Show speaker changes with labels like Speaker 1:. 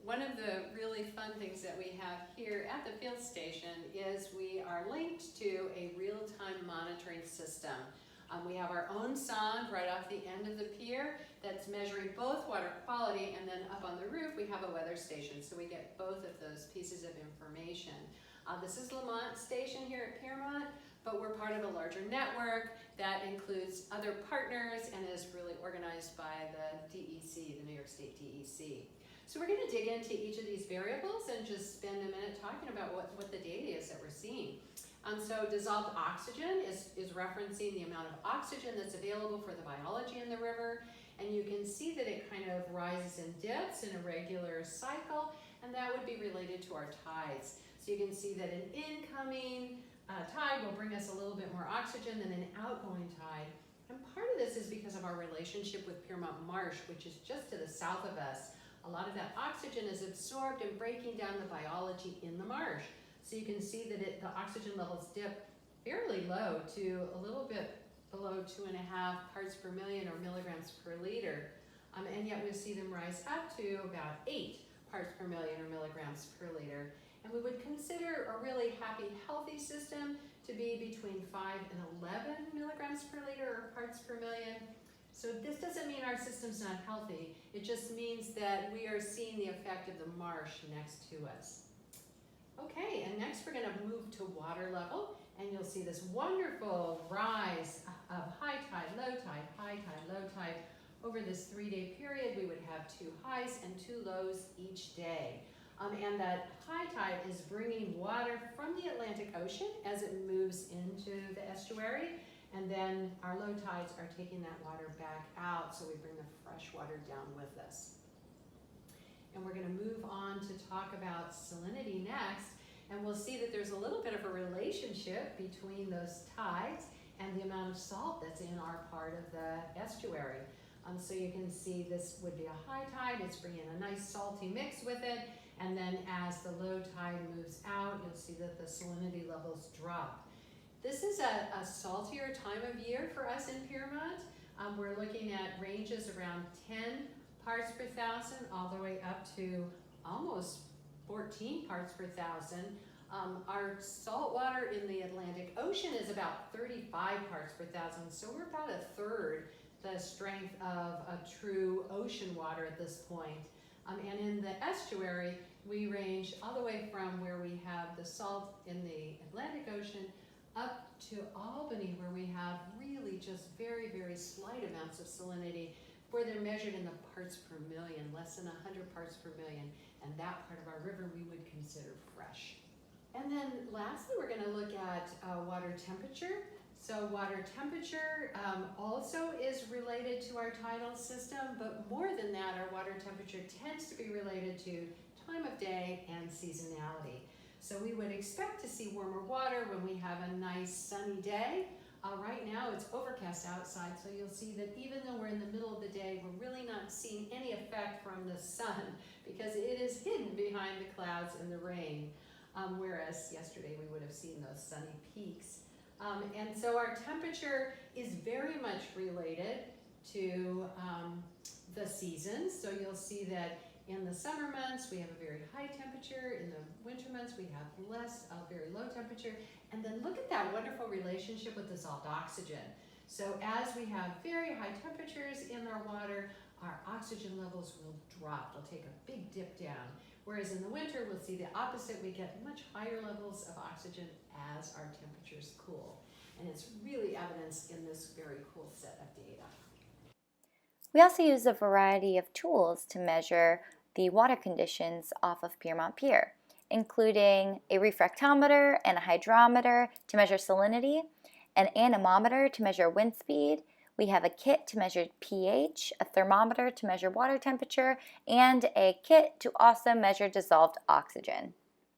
Speaker 1: One of the really fun things that we have here at the field station is we are linked to a real-time monitoring system. We have our own sonde right off the end of the pier that's measuring both water quality, and then up on the roof we have a weather station, so we get both of those pieces of information. This is Lamont Station here at Piermont, but we're part of a larger network that includes other partners and is really organized by the DEC, the New York State DEC. So we're going to dig into each of these variables and just spend a minute talking about what the data is that we're seeing. So dissolved oxygen is referencing the amount of oxygen that's available for the biology in the river, and you can see that it kind of rises and dips in a regular cycle, and that would be related to our tides. So you can see that an incoming tide will bring us a little bit more oxygen than an outgoing tide. And part of this is because of our relationship with Piermont Marsh, which is just to the south of us. A lot of that oxygen is absorbed and breaking down the biology in the marsh. So you can see that the oxygen levels dip fairly low to a little bit below 2.5 parts per million or milligrams per liter. And yet we see them rise up to about 8 parts per million or milligrams per liter. And we would consider a really happy, healthy system to be between 5 and 11 milligrams per liter or parts per million. So this doesn't mean our system's not healthy. It just means that we are seeing the effect of the marsh next to us. Okay, and next we're going to move to water level, and you'll see this wonderful rise of high tide, low tide, high tide, low tide. Over this 3-day period, we would have 2 highs and 2 lows each day. And that high tide is bringing water from the Atlantic Ocean as it moves into the estuary, and then our low tides are taking that water back out, so we bring the fresh water down with us. And we're going to move on to talk about salinity next, and we'll see that there's a little bit of a relationship between those tides and the amount of salt that's in our part of the estuary. So you can see this would be a high tide, it's bringing a nice salty mix with it, and then as the low tide moves out, you'll see that the salinity levels drop. This is a saltier time of year for us in Piermont. We're looking at ranges around 10 parts per thousand all the way up to almost 14 parts per thousand. Our salt water in the Atlantic Ocean is about 35 parts per thousand, so we're about 1/3 the strength of a true ocean water at this point. And in the estuary, we range all the way from where we have the salt in the Atlantic Ocean up to Albany, where we have really just very, very slight amounts of salinity, where they're measured in the parts per million, less than 100 parts per million, and that part of our river we would consider fresh. And then lastly, we're going to look at water temperature. So water temperature also is related to our tidal system, but more than that, our water temperature tends to be related to time of day and seasonality. So we would expect to see warmer water when we have a nice sunny day. Right now it's overcast outside, so you'll see that even though we're in the middle of the day, we're really not seeing any effect from the sun because it is hidden behind the clouds and the rain. Whereas yesterday we would have seen those sunny peaks. And so our temperature is very much related to the seasons. So you'll see that in the summer months we have a very high temperature. In the winter months we have a very low temperature. And then look at that wonderful relationship with dissolved oxygen. So as we have very high temperatures in our water, our oxygen levels will drop. They'll take a big dip down. Whereas in the winter, we'll see the opposite. We get much higher levels of oxygen as our temperatures cool. And it's really evidenced in this very cool set of data.
Speaker 2: We also use a variety of tools to measure the water conditions off of Piermont Pier, including a refractometer and a hydrometer to measure salinity, an anemometer to measure wind speed. We have a kit to measure pH, a thermometer to measure water temperature, and a kit to also measure dissolved oxygen.